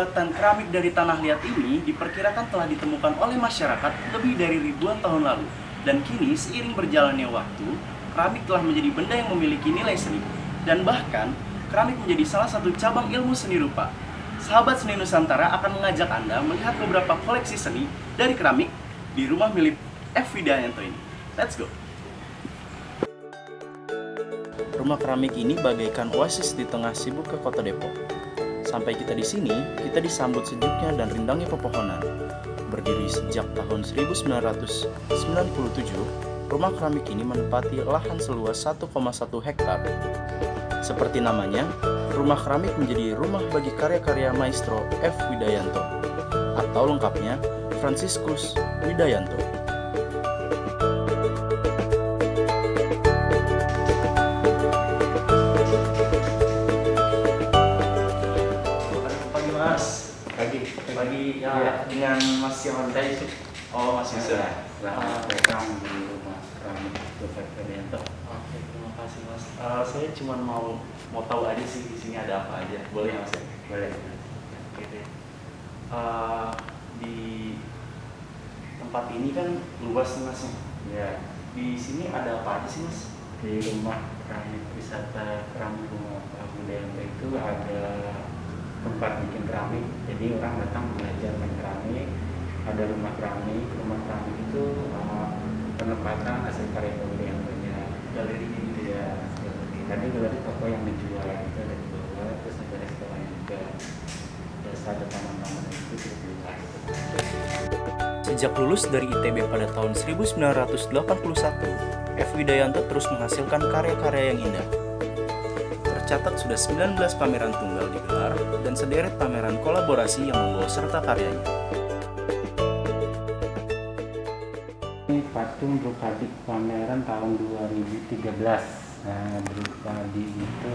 Pembuatan keramik dari tanah liat ini diperkirakan telah ditemukan oleh masyarakat lebih dari ribuan tahun lalu. Dan kini seiring berjalannya waktu, keramik telah menjadi benda yang memiliki nilai seni. Dan bahkan, keramik menjadi salah satu cabang ilmu seni rupa. Sahabat Seni Nusantara akan mengajak Anda melihat beberapa koleksi seni dari keramik di rumah milik F. Widayanto ini. Let's go! Rumah keramik ini bagaikan oasis di tengah sibuknya kota Depok. Sampai kita di sini, kita disambut sejuknya dan rindangnya pepohonan. Berdiri sejak tahun 1997, rumah keramik ini menempati lahan seluas 1,1 hektar. Seperti namanya, rumah keramik menjadi rumah bagi karya-karya maestro F. Widayanto, atau lengkapnya Franciscus Widayanto. Pagi ya, dengan Mas Yohantai itu. Oh, Mas Yusuf. Rekam di rumah keramik F. Widayanto. Oke, terima kasih Mas. Saya cuma mau tahu aja sih di sini ada apa aja. Boleh ya Mas? Boleh. Oke deh. Di tempat ini kan luas nih Mas. Ya. Di sini ada apa aja sih Mas? Di rumah keramik wisata keramik rumah F. Widayanto itu ada tempat bikin keramik, jadi orang datang belajar main keramik. Ada rumah keramik itu penempatan hasil karya Widayanto-nya. Galerinya gitu ya. Tadi galeri toko yang dijual itu ada di bawah, terus ada restoran juga. Terus ada taman-taman itu juga. Sejak lulus dari ITB pada tahun 1981, F. Widayanto terus menghasilkan karya-karya yang indah. Tercatat sudah 19 pameran tunggal digelar dan sederet pameran kolaborasi yang membawa serta karyanya. Ini patung Drupadi pameran tahun 2013. Nah, Drupadi itu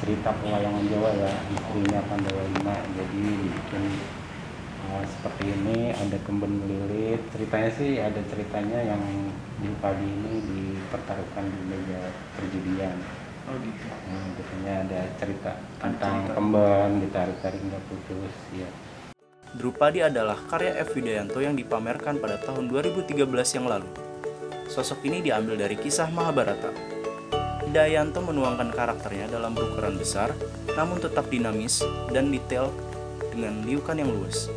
cerita pewayangan Jawa ya, istrinya Pandawa V. Jadi dibikin seperti ini, ada kemben lilit. Ceritanya sih ada ceritanya yang Drupadi ini dipertaruhkan di meja perjudian. Oh gitu. Biasanya ada cerita tentang kemben ditarik-tarik nggak putus ya. Drupadi adalah karya F. Widayanto yang dipamerkan pada tahun 2013 yang lalu. Sosok ini diambil dari kisah Mahabharata. Widayanto menuangkan karakternya dalam berukuran besar, namun tetap dinamis dan detail dengan liukan yang luas.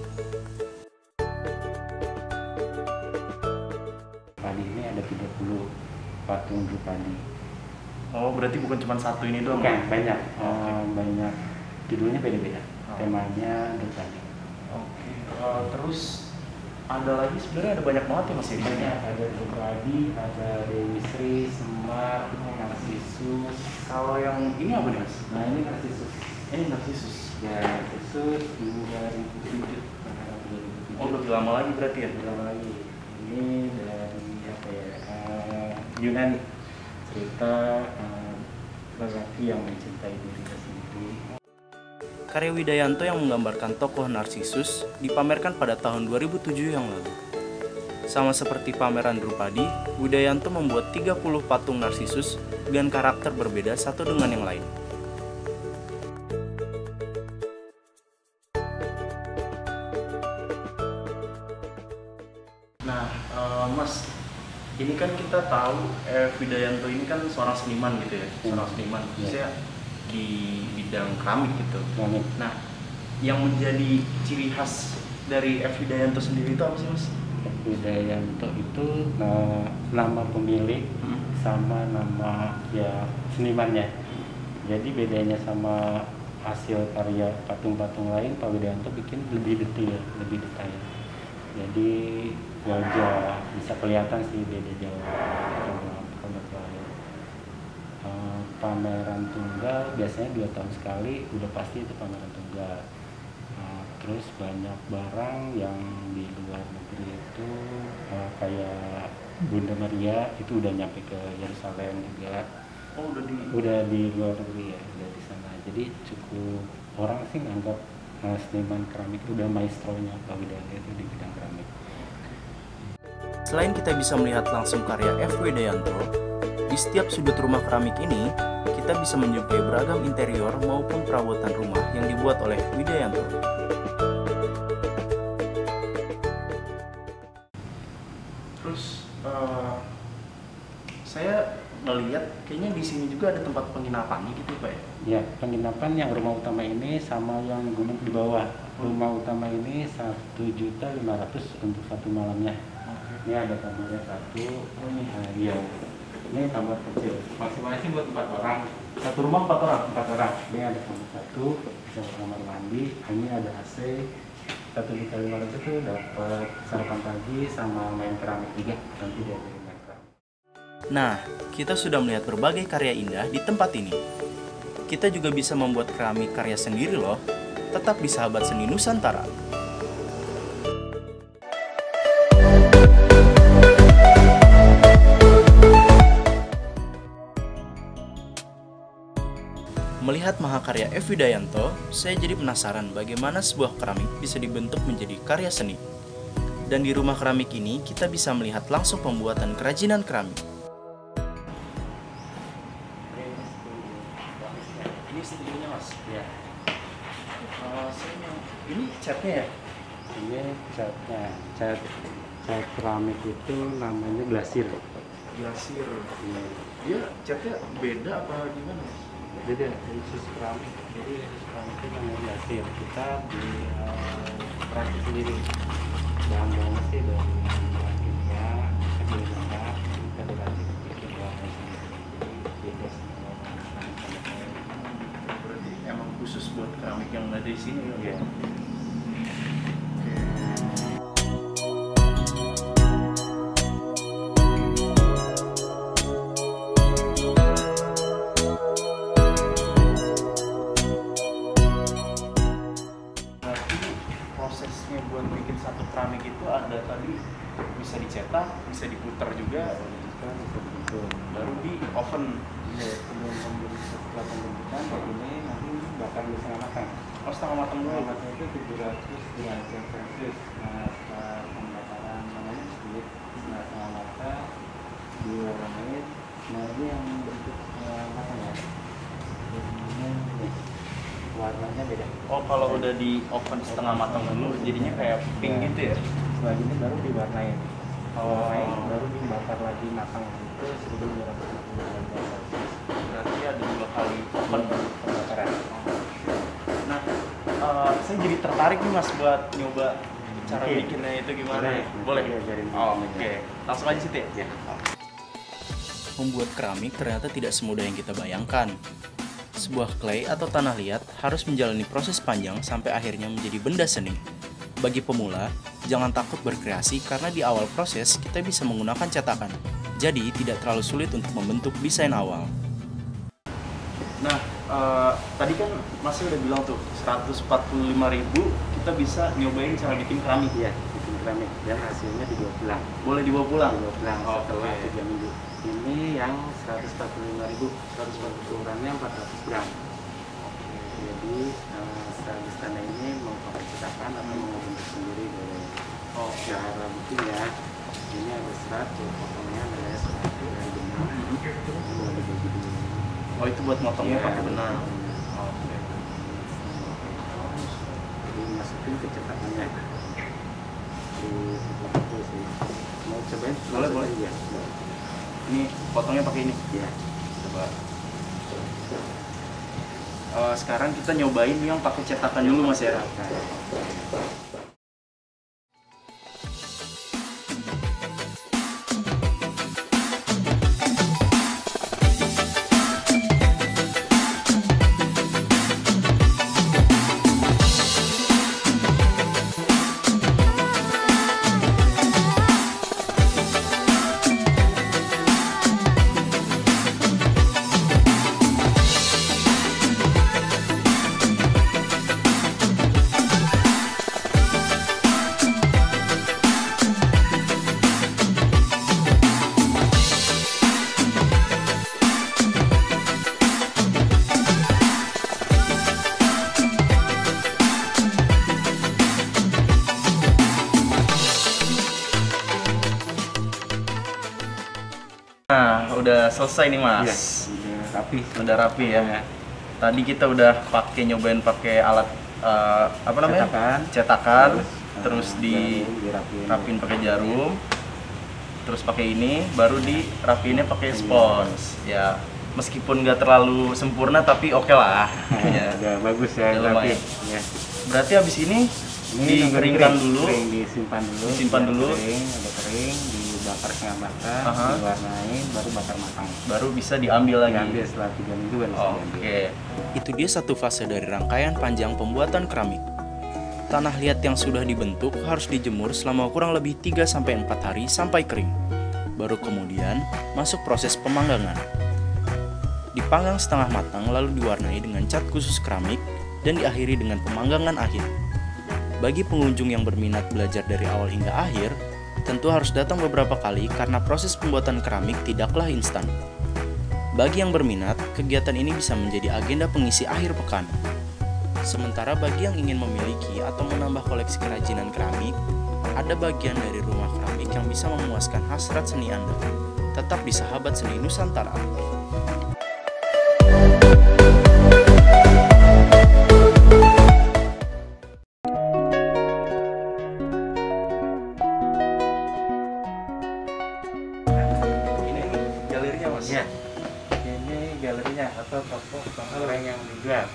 Drupadi ini ada 30 patung Drupadi. Oh, berarti bukan cuma satu ini doang? Bukan, banyak. Banyak. Judulnya beda-beda. Temanya Drupadi. Oke. Terus ada lagi, sebenarnya ada banyak banget ya Mas ya? Banyak. Ada Drupadi, ada Dewi Sri, Semar, Narsisus. Kalau yang ini apa nih Mas? Nah, ini Narsisus. Ini Narsisus. Ya, Narsisus 2007. Oh, lebih lama lagi berarti ya? Lebih lama lagi. Ini dari apa ya? Yunani. Cerita lelaki yang mencintai dirinya sendiri. Karya Widayanto yang menggambarkan tokoh Narsisus dipamerkan pada tahun 2007 yang lalu. Sama seperti pameran Drupadi, Widayanto membuat 30 patung Narsisus dengan karakter berbeda satu dengan yang lain. Nah, Mas, ini kan kita tahu F. Widayanto ini kan seorang seniman gitu ya, seorang seniman khususnya di bidang keramik gitu. Nah, yang menjadi ciri khas dari F. Widayanto sendiri itu apa sih Mas? F. Widayanto itu nama pemilik sama nama ya senimannya. Jadi bedanya sama hasil karya patung-patung lain, Pak Widayanto bikin lebih detail. Jadi wajah bisa kelihatan sih beda jauh sama lain. Pameran tunggal biasanya 2 tahun sekali, udah pasti itu pameran tunggal. Terus banyak barang yang di luar negeri itu kayak Bunda Maria itu udah nyampe ke Yerusalem juga. Oh, udah di luar negeri ya, udah di sana. Jadi cukup orang sih nganggap seniman keramik itu udah maestronya Pak Widayanto itu di bidang keramik. Selain kita bisa melihat langsung karya F. Widayanto, di setiap sudut rumah keramik ini, kita bisa menjumpai beragam interior maupun perabotan rumah yang dibuat oleh Widayanto. Terus saya melihat kayaknya di sini juga ada tempat penginapannya gitu Pak ya? Ya, penginapan yang rumah utama ini sama yang gunung di bawah. Rumah utama ini 1.500.000 untuk satu malamnya. Ini ada kamarnya satu. Iya. Ini kamar kecil. Masing-masing buat 4 orang. Satu rumah 4 orang? 4 orang. Ini ada kamar satu, bisa kamar mandi. Ini ada AC. 1.500.000 itu dapat sarapan pagi sama main keramik juga. Nanti dia main keramik. Nah, kita sudah melihat berbagai karya indah di tempat ini. Kita juga bisa membuat keramik karya sendiri loh. Tetap di Sahabat Seni Nusantara. Melihat mahakarya F. Widayanto, saya jadi penasaran bagaimana sebuah keramik bisa dibentuk menjadi karya seni. Dan di rumah keramik ini, kita bisa melihat langsung pembuatan kerajinan keramik. Ini studionya Mas? Ya. Ini catnya ya? Ini catnya. Cat keramik itu namanya glasir. Glasir. Dia catnya beda apa gimana? Beda, khusus keramik. Jadi khusus keramik itu namanya glasir. Kita di perakit sendiri. Bahan-bahannya sih dari bahan kimia, dari bahan kita diracik bikin warna sendiri. Beda semua. Berarti emang khusus buat keramik yang ada di sini ya? Prosesnya buat bikin satu keramik itu ada tadi bisa dicetak, bisa diputar juga, baru di oven. Ya, setelah pembentukan kayak gini nanti bakar di setengah matang. Oh, setengah matang dulu. Setengah matang itu 700 derajat Celcius. Nah, setelah pembakaran namanya split, setengah matang diwarnain. Nah, ini yang bentuk matang ya. Ini warnanya beda. Oh, kalau udah di oven setengah matang dulu jadinya kayak pink gitu ya? Setelah ini baru diwarnain. Oh. Baru dibakar lagi matang itu 1250 derajat Celcius. Berarti ada 2 kali oven Pembakaran. Nah, saya jadi tertarik nih Mas buat nyoba cara bikinnya itu gimana. Boleh? Oke. Langsung aja Siti ya? Membuat keramik ternyata tidak semudah yang kita bayangkan. Sebuah clay atau tanah liat harus menjalani proses panjang sampai akhirnya menjadi benda seni. Bagi pemula, jangan takut berkreasi karena di awal proses kita bisa menggunakan cetakan. Jadi tidak terlalu sulit untuk membentuk desain awal. Nah, tadi kan Mas udah bilang tuh 145.000 kita bisa nyobain cara bikin keramik. Ya, bikin keramik dan hasilnya dibawa pulang. Boleh dibawa pulang? Dibawa pulang setelah 3 minggu. Ini yang 145.000, 140 ukurannya 400 gram. Jadi sehabis tanah ini mau pakai cetakan atau mau bentuk sendiri boleh. Cara bikinnya ini ada serat, potongnya ada serat dari benang. Ini boleh dibagi dulu. Oh, itu buat motongnya pakai benang. Oke. Dimasukin ke cetakannya. Di sih. Mau cobain? Boleh. Ya. Ini potongnya pakai ini. Ya. Coba. Sekarang kita nyobain yang pakai cetakan dulu Mas ya. Nah, udah selesai nih Mas. Iya, udah rapi. Udah rapi ya. Tadi kita udah nyobain pakai alat apa namanya? Cetakan. Cetakan. Terus Jarum, dirapin rapin pakai jarum. terus pakai ini, baru dirapiinnya pakai spons. Ya, meskipun nggak terlalu sempurna tapi oke lah. Ya. Udah bagus ya, Udah lumayan. ya. Berarti habis ini dikeringkan dulu, disimpan dulu, udah kering, dibakar setengah matang, diwarnain, baru bakar matang. Baru bisa diambil lagi. Diambil setelah 3 minggu baru bisa diambil. Oke. Itu dia satu fase dari rangkaian panjang pembuatan keramik. Tanah liat yang sudah dibentuk harus dijemur selama kurang lebih 3-4 hari sampai kering. Baru kemudian masuk proses pemanggangan. Dipanggang setengah matang lalu diwarnai dengan cat khusus keramik dan diakhiri dengan pemanggangan akhir. Bagi pengunjung yang berminat belajar dari awal hingga akhir, tentu harus datang beberapa kali karena proses pembuatan keramik tidaklah instan. Bagi yang berminat, kegiatan ini bisa menjadi agenda pengisi akhir pekan. Sementara bagi yang ingin memiliki atau menambah koleksi kerajinan keramik, ada bagian dari rumah keramik yang bisa memuaskan hasrat seni Anda. Tetap di Sahabat Seni Nusantara. Ini galerinya, Mas. Ya. Ini galerinya atau toko orang yang dijual.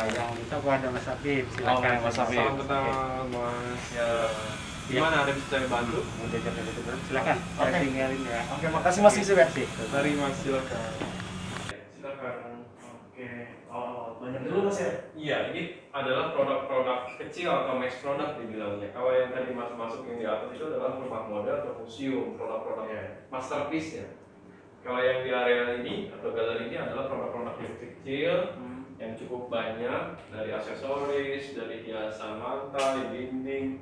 Yang di toko ada Mas Habib. Silakan Mas Habib. Salam kenal Mas. Ya. Gimana, ada bisa saya bantu? Mau diajak ke situ, silakan. Saya tinggalin ya. Oke, makasih Mas Yusuf ya. Mari Mas, silakan. Silakan. Oke. Oh, banyak dulu Mas ya. Iya, ini adalah produk-produk kecil atau mass product dibilangnya. Kalau yang tadi Mas masuk yang di atas itu adalah rumah model atau museum, produk-produk masterpiece ya. Kalau yang di area ini atau galeri ini adalah produk-produk yang kecil yang cukup banyak, dari aksesoris, dari hiasan lantai, dinding,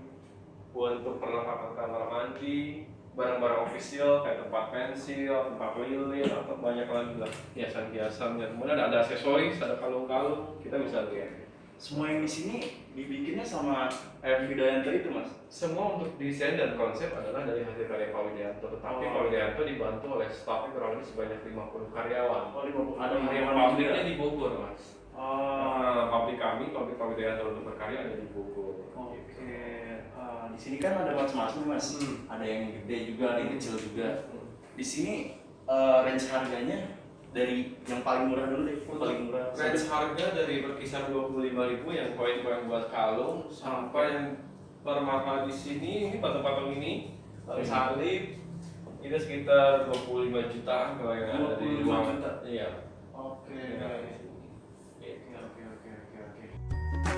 untuk perlengkapan kamar mandi, barang-barang official kayak tempat pensil, tempat lilin, atau banyak lagi lah hiasan-hiasannya. Kemudian ada aksesoris, ada kalung-kalung, kita bisa lihat. Semua yang di sini dibikinnya sama F. Widayanto itu, Mas. Semua untuk desain dan konsep adalah dari hasil karya Pak Widayanto, tetapi Pak Widayanto dibantu oleh stafnya kurang lebih sebanyak 50 karyawan. Oh, 50. Ada Area karyawan pabriknya juga. di Bogor, Mas. Pabrik kami, pabrik Pak Widayanto untuk berkarya ada di Bogor. Oke. Di sini kan ada macam-macam, Mas. Ada yang gede juga, ada yang kecil juga. Di sini range harganya dari yang paling murah dulu deh, paling murah. Range harga dari berkisar 25.000 yang koin-koin buat kalung sampai yang permata di sini, ini patung-patung ini, salib, itu sekitar 25 jutaan kalau yang ada di 25 juta? Iya. Oke.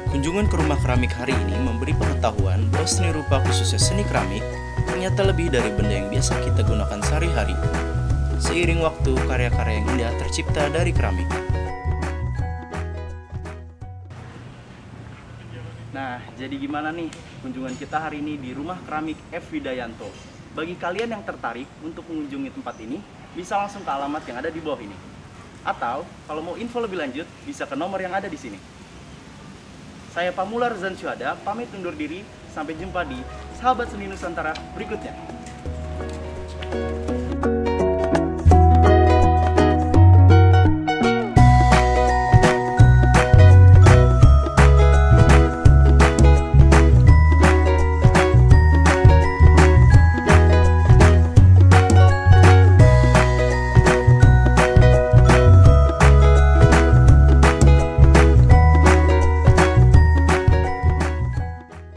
Kunjungan ke rumah keramik hari ini memberi pengetahuan bahwa seni rupa khususnya seni keramik ternyata lebih dari benda yang biasa kita gunakan sehari-hari. Seiring waktu, karya-karya yang indah tercipta dari keramik. Nah, jadi gimana nih kunjungan kita hari ini di rumah keramik F. Widayanto? Bagi kalian yang tertarik untuk mengunjungi tempat ini, bisa langsung ke alamat yang ada di bawah ini. Atau, kalau mau info lebih lanjut, bisa ke nomor yang ada di sini. Saya Pamula Rezan Syuhada, pamit undur diri. Sampai jumpa di Sahabat Seni Nusantara berikutnya.